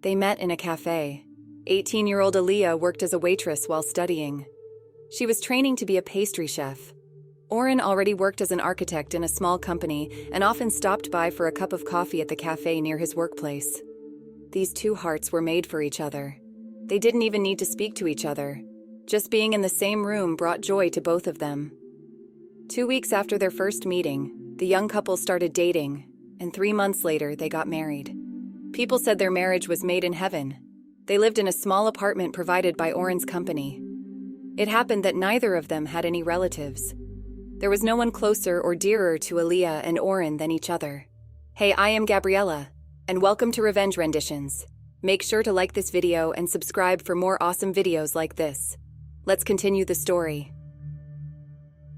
They met in a cafe. 18-year-old Aliya worked as a waitress while studying. She was training to be a pastry chef. Oren already worked as an architect in a small company and often stopped by for a cup of coffee at the cafe near his workplace. These two hearts were made for each other. They didn't even need to speak to each other. Just being in the same room brought joy to both of them. 2 weeks after their first meeting, the young couple started dating, and 3 months later they got married. People said their marriage was made in heaven. They lived in a small apartment provided by Oren's company. It happened that neither of them had any relatives. There was no one closer or dearer to Aliya and Oren than each other. Hey, I am Gabriella, and welcome to Revenge Renditions. Make sure to like this video and subscribe for more awesome videos like this. Let's continue the story.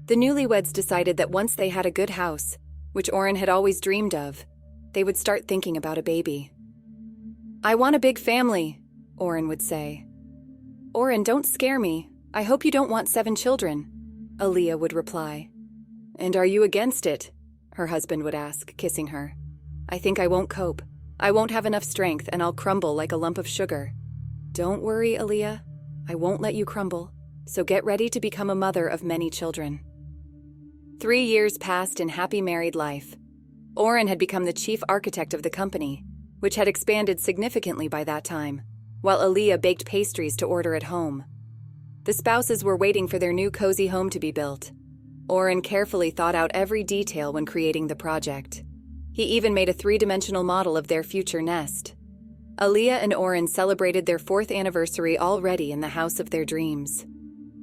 The newlyweds decided that once they had a good house, which Oren had always dreamed of, they would start thinking about a baby. "I want a big family," Oren would say. "Oren, don't scare me. I hope you don't want 7 children," Aliya would reply. "And are you against it?" her husband would ask, kissing her. "I think I won't cope. I won't have enough strength and I'll crumble like a lump of sugar." "Don't worry, Aliya. I won't let you crumble. So get ready to become a mother of many children." 3 years passed in happy married life. Oren had become the chief architect of the company, which had expanded significantly by that time, while Aliya baked pastries to order at home. The spouses were waiting for their new cozy home to be built. Oren carefully thought out every detail when creating the project. He even made a 3-dimensional model of their future nest. Aliya and Oren celebrated their 4th anniversary already in the house of their dreams.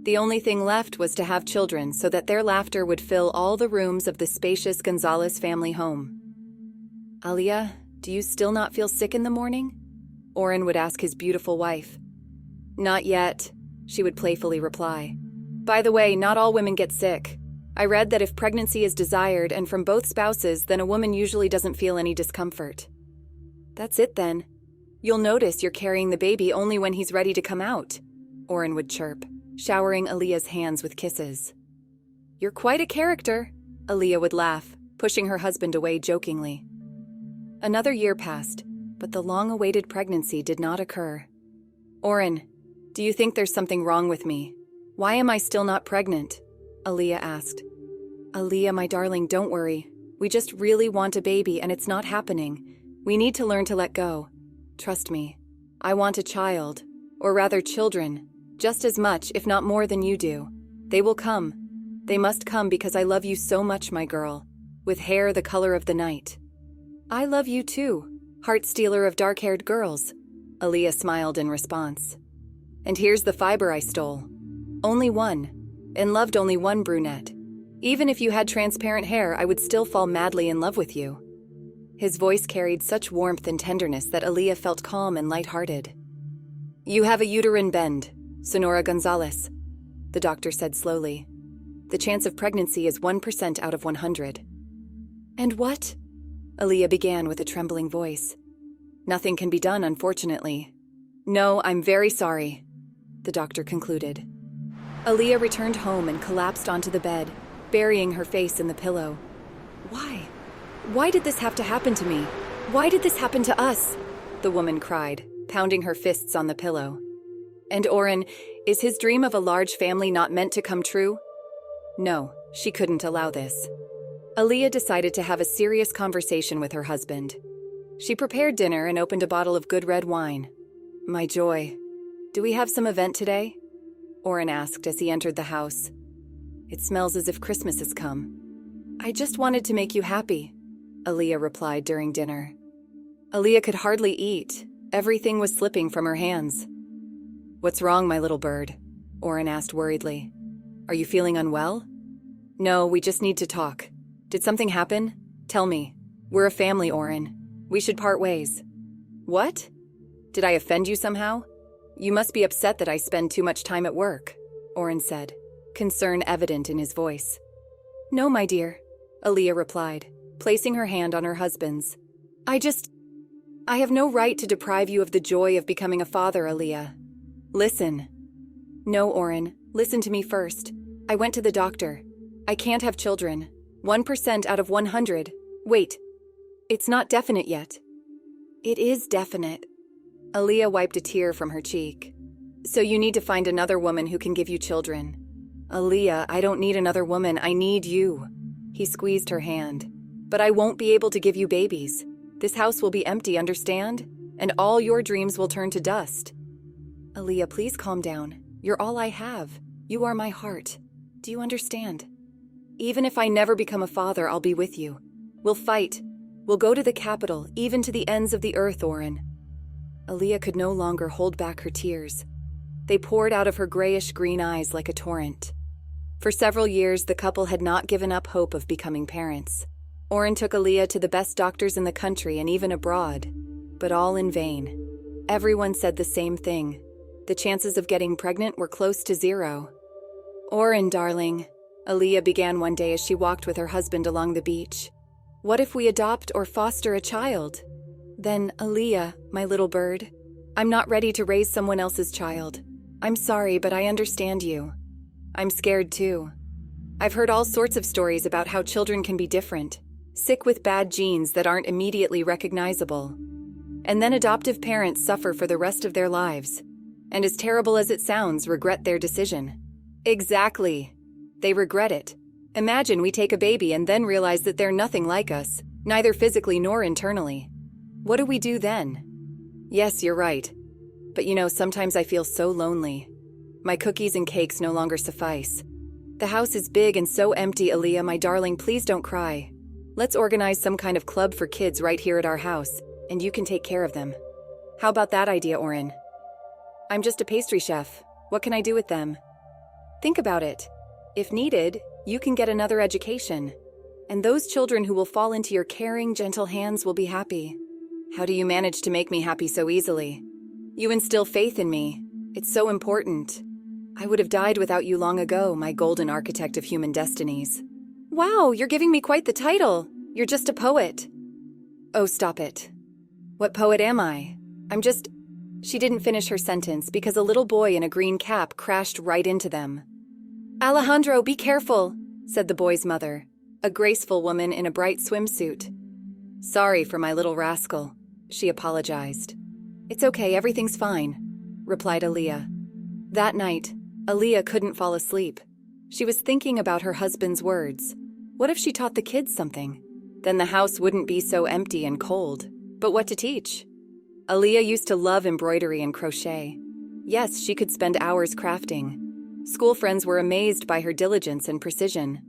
The only thing left was to have children so that their laughter would fill all the rooms of the spacious Gonzalez family home. "Aliya, do you still not feel sick in the morning?" Oren would ask his beautiful wife. "Not yet," she would playfully reply. "By the way, not all women get sick. I read that if pregnancy is desired and from both spouses, then a woman usually doesn't feel any discomfort." "That's it then. You'll notice you're carrying the baby only when he's ready to come out," Oren would chirp, showering Aliya's hands with kisses. "You're quite a character," Aliya would laugh, pushing her husband away jokingly. Another year passed, but the long-awaited pregnancy did not occur. "Oren, do you think there's something wrong with me? Why am I still not pregnant?" Aliya asked. "Aliya, my darling, don't worry. We just really want a baby and it's not happening. We need to learn to let go. Trust me. I want a child, or rather children, just as much, if not more than you do. They will come. They must come because I love you so much, my girl, with hair the color of the night." "I love you too, heart stealer of dark-haired girls," Aliya smiled in response. "And here's the fiber I stole. Only one, and loved only one brunette. Even if you had transparent hair, I would still fall madly in love with you." His voice carried such warmth and tenderness that Aliya felt calm and lighthearted. "You have a uterine bend, Sonora Gonzalez," the doctor said slowly. "The chance of pregnancy is 1% out of 100. "And what?" Aliya began with a trembling voice. "Nothing can be done, unfortunately." "No, I'm very sorry," the doctor concluded. Aliya returned home and collapsed onto the bed, burying her face in the pillow. "Why? Why did this have to happen to me? Why did this happen to us?" the woman cried, pounding her fists on the pillow. And Oren, is his dream of a large family not meant to come true? No, she couldn't allow this. Aliya decided to have a serious conversation with her husband. She prepared dinner and opened a bottle of good red wine. "My joy, do we have some event today?" Oren asked as he entered the house. "It smells as if Christmas has come." "I just wanted to make you happy," Aliya replied during dinner. Aliya could hardly eat. Everything was slipping from her hands. "What's wrong, my little bird?" Oren asked worriedly. "Are you feeling unwell?" "No, we just need to talk. Did something happen? Tell me. We're a family, Oren. We should part ways." "What? Did I offend you somehow? You must be upset that I spend too much time at work," Oren said, concern evident in his voice. "No, my dear," Aliya replied, placing her hand on her husband's. I have no right to deprive you of the joy of becoming a father, Aliya. Listen." "No, Oren, listen to me first. I went to the doctor. I can't have children. 1% out of 100. Wait, it's not definite yet." "It is definite." Aliya wiped a tear from her cheek. So you need to find another woman who can give you children. Aliya, I don't need another woman, I need you. He squeezed her hand. But I won't be able to give you babies. This house will be empty, understand? And all your dreams will turn to dust. Aliya, please calm down. You're all I have. You are my heart. Do you understand? Even if I never become a father, I'll be with you. We'll fight. We'll go to the capital, even to the ends of the earth, Oren. Aliya could no longer hold back her tears. They poured out of her grayish-green eyes like a torrent. For several years, the couple had not given up hope of becoming parents. Oren took Aliya to the best doctors in the country and even abroad, but all in vain. Everyone said the same thing. The chances of getting pregnant were close to zero. Oren, darling, Aliya began one day as she walked with her husband along the beach. What if we adopt or foster a child? Then, Aliya, my little bird, I'm not ready to raise someone else's child. I'm sorry, but I understand you. I'm scared too. I've heard all sorts of stories about how children can be different, sick with bad genes that aren't immediately recognizable. And then adoptive parents suffer for the rest of their lives. And as terrible as it sounds, regret their decision. Exactly. They regret it. Imagine we take a baby and then realize that they're nothing like us, neither physically nor internally. What do we do then? Yes, you're right. But sometimes I feel so lonely. My cookies and cakes no longer suffice. The house is big and so empty, Aliya, my darling, please don't cry. Let's organize some kind of club for kids right here at our house, and you can take care of them. How about that idea, Oren? I'm just a pastry chef. What can I do with them? Think about it. If needed, you can get another education. And those children who will fall into your caring, gentle hands will be happy. How do you manage to make me happy so easily? You instill faith in me. It's so important. I would have died without you long ago, my golden architect of human destinies. Wow, you're giving me quite the title. You're just a poet. Oh, stop it. What poet am I? She didn't finish her sentence because a little boy in a green cap crashed right into them. Alejandro, be careful, said the boy's mother, a graceful woman in a bright swimsuit. Sorry for my little rascal, she apologized. It's okay, everything's fine, replied Aliya. That night, Aliya couldn't fall asleep. She was thinking about her husband's words. What if she taught the kids something? Then the house wouldn't be so empty and cold. But what to teach? Aliya used to love embroidery and crochet. Yes, she could spend hours crafting. School friends were amazed by her diligence and precision.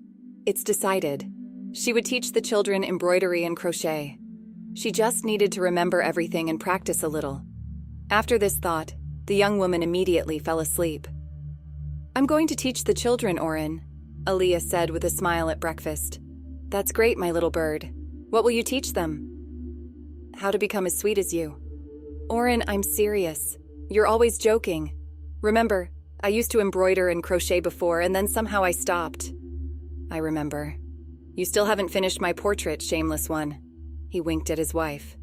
It's decided. She would teach the children embroidery and crochet. She just needed to remember everything and practice a little. After this thought, the young woman immediately fell asleep. I'm going to teach the children, Oren, Aliya said with a smile at breakfast. That's great, my little bird. What will you teach them? How to become as sweet as you. Oren, I'm serious. You're always joking. Remember, I used to embroider and crochet before, and then somehow I stopped. I remember. You still haven't finished my portrait, shameless one. He winked at his wife.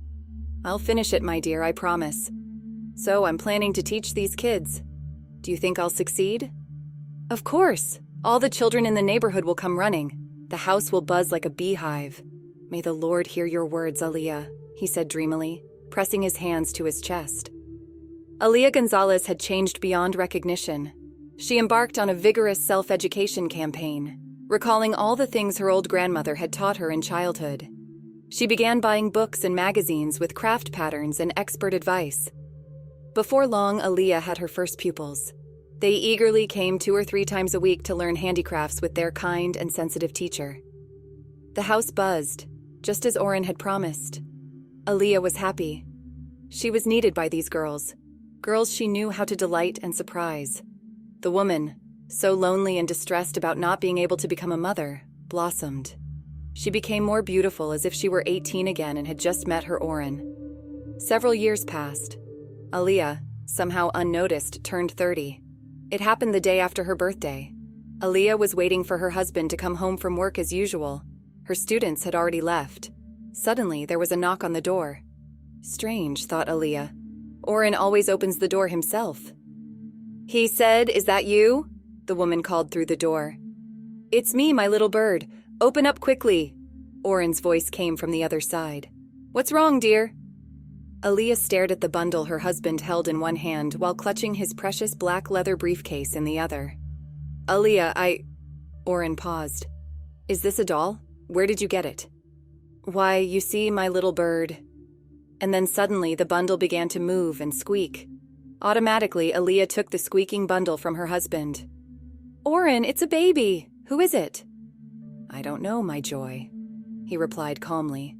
I'll finish it, my dear, I promise. So I'm planning to teach these kids. Do you think I'll succeed? Of course. All the children in the neighborhood will come running. The house will buzz like a beehive. May the Lord hear your words, Aliya, he said dreamily, pressing his hands to his chest. Aliya Gonzalez had changed beyond recognition. She embarked on a vigorous self-education campaign, recalling all the things her old grandmother had taught her in childhood. She began buying books and magazines with craft patterns and expert advice. Before long, Aliya had her first pupils. They eagerly came 2 or 3 times a week to learn handicrafts with their kind and sensitive teacher. The house buzzed, just as Oren had promised. Aliya was happy. She was needed by these girls she knew how to delight and surprise. The woman, so lonely and distressed about not being able to become a mother, blossomed. She became more beautiful, as if she were 18 again and had just met her Oren. Several years passed. Aliya, somehow unnoticed, turned 30. It happened the day after her birthday. Aliya was waiting for her husband to come home from work as usual. Her students had already left. Suddenly, there was a knock on the door. Strange, thought Aliya. Oren always opens the door himself. He said, "Is that you?" The woman called through the door. "It's me, my little bird. Open up quickly." Oren's voice came from the other side. "What's wrong, dear?" Aliya stared at the bundle her husband held in one hand while clutching his precious black leather briefcase in the other. Aliya, Oren paused. Is this a doll? Where did you get it? Why, you see, my little bird. And then suddenly the bundle began to move and squeak. Automatically, Aliya took the squeaking bundle from her husband. Oren, it's a baby! Who is it? I don't know, my joy, he replied calmly.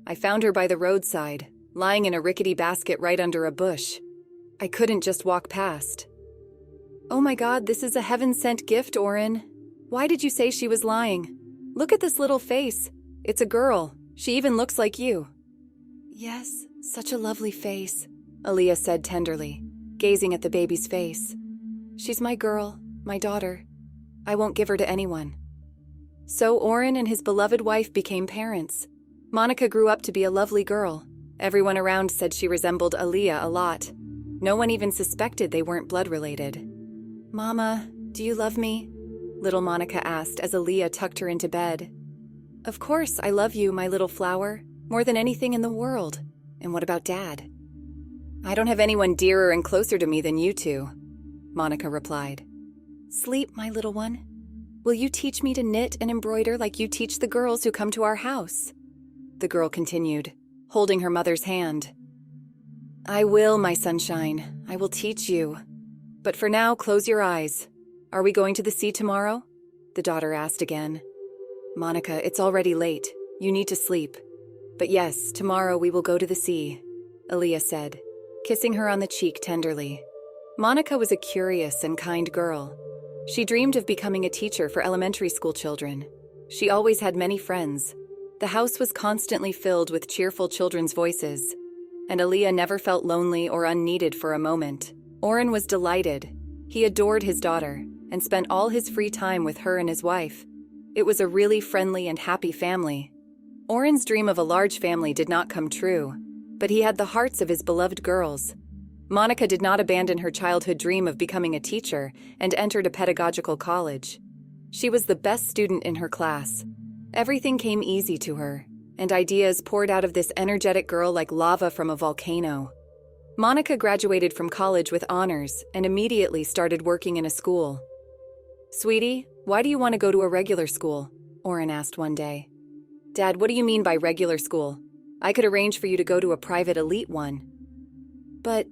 I found her by the roadside, lying in a rickety basket right under a bush. I couldn't just walk past. Oh my God, this is a heaven-sent gift, Oren. Why did you say she was lying? Look at this little face. It's a girl. She even looks like you. Yes, such a lovely face, Aliya said tenderly, gazing at the baby's face. She's my girl, my daughter. I won't give her to anyone. So Oren and his beloved wife became parents. Monica grew up to be a lovely girl. Everyone around said she resembled Aliya a lot. No one even suspected they weren't blood-related. Mama, do you love me? Little Monica asked as Aliya tucked her into bed. Of course, I love you, my little flower, more than anything in the world. And what about Dad? I don't have anyone dearer and closer to me than you two, Monica replied. Sleep, my little one. Will you teach me to knit and embroider like you teach the girls who come to our house? The girl continued, holding her mother's hand. I will, my sunshine. I will teach you. But for now, close your eyes. Are we going to the sea tomorrow? The daughter asked again. Monica, it's already late. You need to sleep. But yes, tomorrow we will go to the sea, Aliya said, kissing her on the cheek tenderly. Monica was a curious and kind girl. She dreamed of becoming a teacher for elementary school children. She always had many friends. The house was constantly filled with cheerful children's voices, and Aliya never felt lonely or unneeded for a moment. Oren was delighted. He adored his daughter and spent all his free time with her and his wife. It was a really friendly and happy family. Oren's dream of a large family did not come true, but he had the hearts of his beloved girls. Monica did not abandon her childhood dream of becoming a teacher and entered a pedagogical college. She was the best student in her class. Everything came easy to her, and ideas poured out of this energetic girl like lava from a volcano. Monica graduated from college with honors and immediately started working in a school. Sweetie, why do you want to go to a regular school? Oren asked one day. Dad, what do you mean by regular school? I could arrange for you to go to a private elite one. But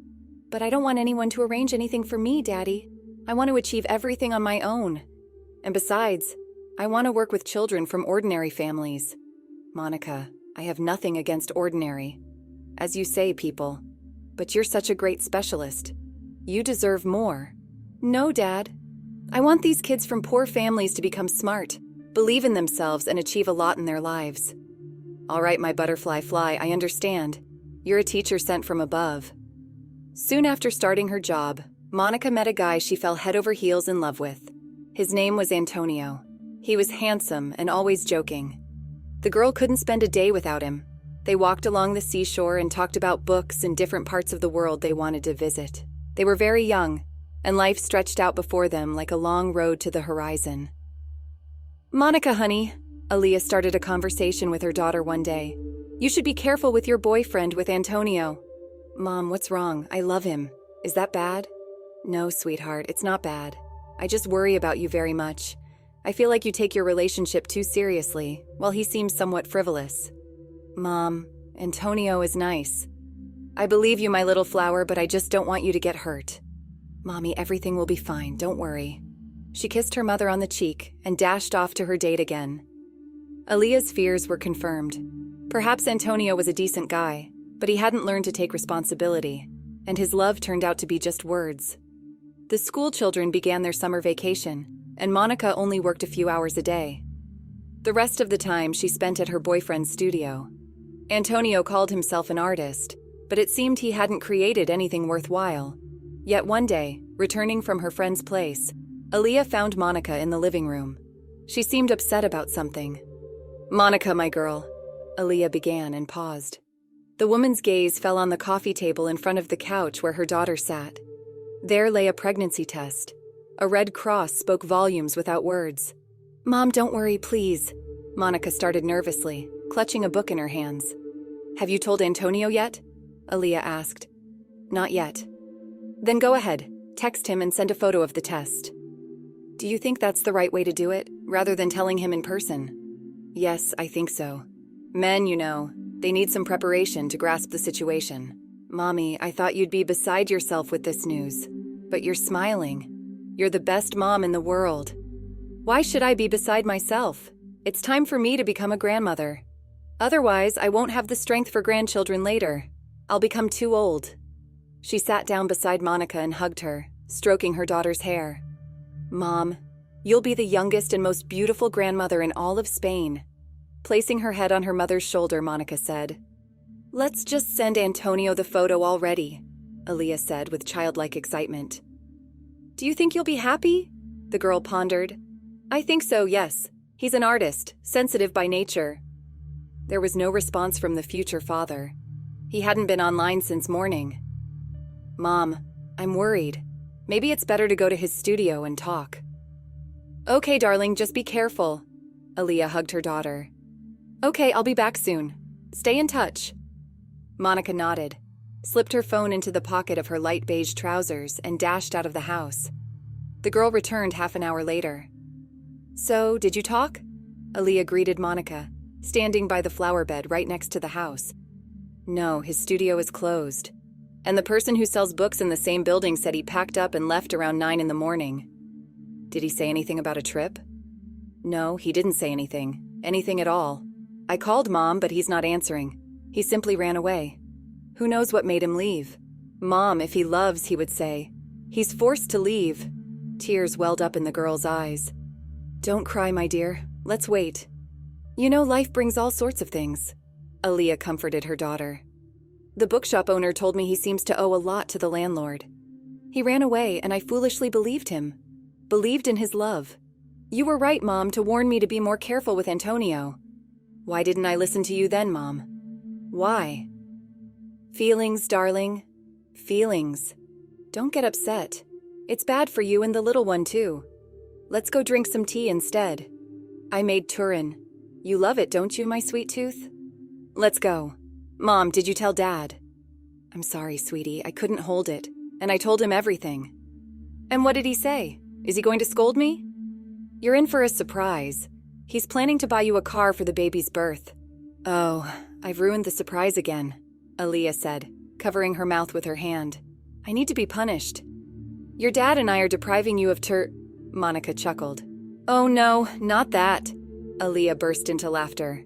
I don't want anyone to arrange anything for me, Daddy. I want to achieve everything on my own. And besides, I want to work with children from ordinary families. Monica, I have nothing against ordinary. As you say, people. But you're such a great specialist. You deserve more. No, Dad. I want these kids from poor families to become smart, believe in themselves, and achieve a lot in their lives. All right, my butterfly fly, I understand. You're a teacher sent from above. Soon after starting her job, Monica met a guy she fell head over heels in love with. His name was Antonio. He was handsome and always joking. The girl couldn't spend a day without him. They walked along the seashore and talked about books and different parts of the world they wanted to visit. They were very young, and life stretched out before them like a long road to the horizon. Monica, honey, Aliya started a conversation with her daughter one day. You should be careful with your boyfriend with Antonio. Mom, what's wrong? I love him. Is that bad? No, sweetheart, it's not bad. I just worry about you very much. I feel like you take your relationship too seriously, while he seems somewhat frivolous. Mom, Antonio is nice. I believe you, my little flower, but I just don't want you to get hurt. Mommy, everything will be fine, don't worry. She kissed her mother on the cheek and dashed off to her date again. Aliya's fears were confirmed. Perhaps Antonio was a decent guy, but he hadn't learned to take responsibility, and his love turned out to be just words. The school children began their summer vacation, and Monica only worked a few hours a day. The rest of the time she spent at her boyfriend's studio. Antonio called himself an artist, but it seemed he hadn't created anything worthwhile. Yet one day, returning from her friend's place, Aliya found Monica in the living room. She seemed upset about something. Monica, my girl, Aliya began and paused. The woman's gaze fell on the coffee table in front of the couch where her daughter sat. There lay a pregnancy test. A red cross spoke volumes without words. Mom, don't worry, please. Monica started nervously, clutching a book in her hands. Have you told Antonio yet? Aliya asked. Not yet. Then go ahead, text him and send a photo of the test. Do you think that's the right way to do it, rather than telling him in person? Yes, I think so. Men, they need some preparation to grasp the situation. Mommy, I thought you'd be beside yourself with this news. But you're smiling. You're the best mom in the world. Why should I be beside myself? It's time for me to become a grandmother. Otherwise, I won't have the strength for grandchildren later. I'll become too old. She sat down beside Monica and hugged her, stroking her daughter's hair. Mom, you'll be the youngest and most beautiful grandmother in all of Spain. Placing her head on her mother's shoulder, Monica said. Let's just send Antonio the photo already, Aliya said with childlike excitement. Do you think you'll be happy? The girl pondered. I think so, yes. He's an artist, sensitive by nature. There was no response from the future father. He hadn't been online since morning. Mom, I'm worried. Maybe it's better to go to his studio and talk. Okay, darling, just be careful. Aliya hugged her daughter. Okay, I'll be back soon. Stay in touch. Monica nodded, slipped her phone into the pocket of her light beige trousers, and dashed out of the house. The girl returned half an hour later. So, did you talk? Aliya greeted Monica, standing by the flower bed right next to the house. No, his studio is closed. And the person who sells books in the same building said he packed up and left around 9 in the morning. Did he say anything about a trip? No, he didn't say anything at all. I called Mom, but he's not answering. He simply ran away. Who knows what made him leave? Mom, if he loves, he would say. He's forced to leave. Tears welled up in the girl's eyes. Don't cry, my dear. Let's wait. Life brings all sorts of things. Aliya comforted her daughter. The bookshop owner told me he seems to owe a lot to the landlord. He ran away, and I foolishly believed him. Believed in his love. You were right, Mom, to warn me to be more careful with Antonio. Why didn't I listen to you then, Mom? Why? Feelings, darling. Feelings. Don't get upset. It's bad for you and the little one, too. Let's go drink some tea instead. I made Turin. You love it, don't you, my sweet tooth? Let's go. Mom, did you tell Dad? I'm sorry, sweetie. I couldn't hold it. And I told him everything. And what did he say? Is he going to scold me? You're in for a surprise. He's planning to buy you a car for the baby's birth. Oh, I've ruined the surprise again, Aliya said, covering her mouth with her hand. I need to be punished. Your dad and I are depriving you of Monica chuckled. Oh no, not that. Aliya burst into laughter.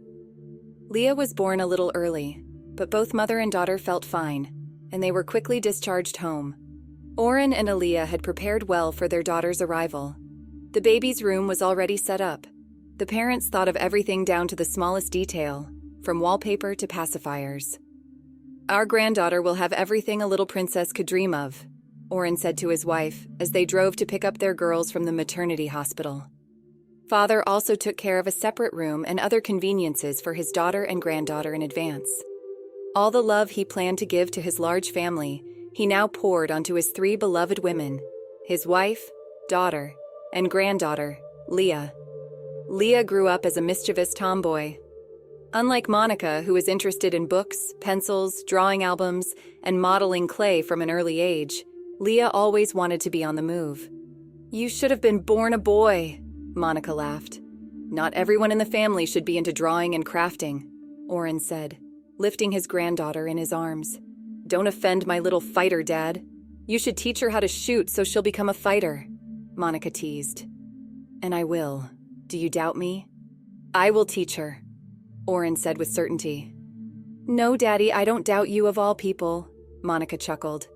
Leah was born a little early, but both mother and daughter felt fine, and they were quickly discharged home. Oren and Aliya had prepared well for their daughter's arrival. The baby's room was already set up. The parents thought of everything down to the smallest detail, from wallpaper to pacifiers. Our granddaughter will have everything a little princess could dream of, Oren said to his wife as they drove to pick up their girls from the maternity hospital. Father also took care of a separate room and other conveniences for his daughter and granddaughter in advance. All the love he planned to give to his large family, he now poured onto his 3 beloved women, his wife, daughter, and granddaughter, Leah. Leah grew up as a mischievous tomboy. Unlike Monica, who was interested in books, pencils, drawing albums, and modeling clay from an early age, Leah always wanted to be on the move. You should have been born a boy, Monica laughed. Not everyone in the family should be into drawing and crafting, Oren said, lifting his granddaughter in his arms. Don't offend my little fighter, Dad. You should teach her how to shoot so she'll become a fighter, Monica teased. And I will. Do you doubt me? I will teach her, Oren said with certainty. No, Daddy, I don't doubt you of all people, Monica chuckled.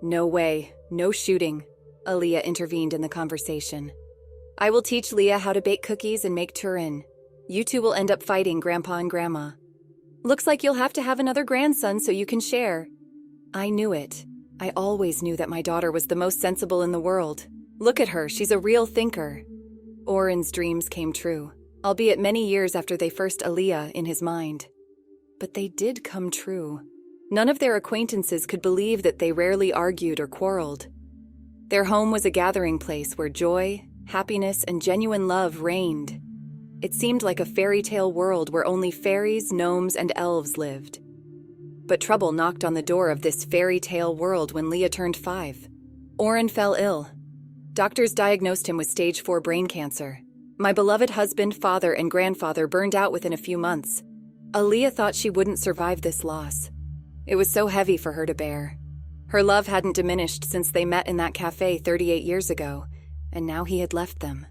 No way, no shooting, Aliya intervened in the conversation. I will teach Leah how to bake cookies and make Turin. You two will end up fighting Grandpa and Grandma. Looks like you'll have to have another grandson so you can share. I knew it. I always knew that my daughter was the most sensible in the world. Look at her, she's a real thinker. Oren's dreams came true, albeit many years after they first Aliya in his mind. But they did come true. None of their acquaintances could believe that they rarely argued or quarreled. Their home was a gathering place where joy, happiness, and genuine love reigned. It seemed like a fairy tale world where only fairies, gnomes, and elves lived. But trouble knocked on the door of this fairy tale world when Leah turned 5. Oren fell ill. Doctors diagnosed him with stage 4 brain cancer. My beloved husband, father, and grandfather burned out within a few months. Aliya thought she wouldn't survive this loss. It was so heavy for her to bear. Her love hadn't diminished since they met in that cafe 38 years ago, and now he had left them.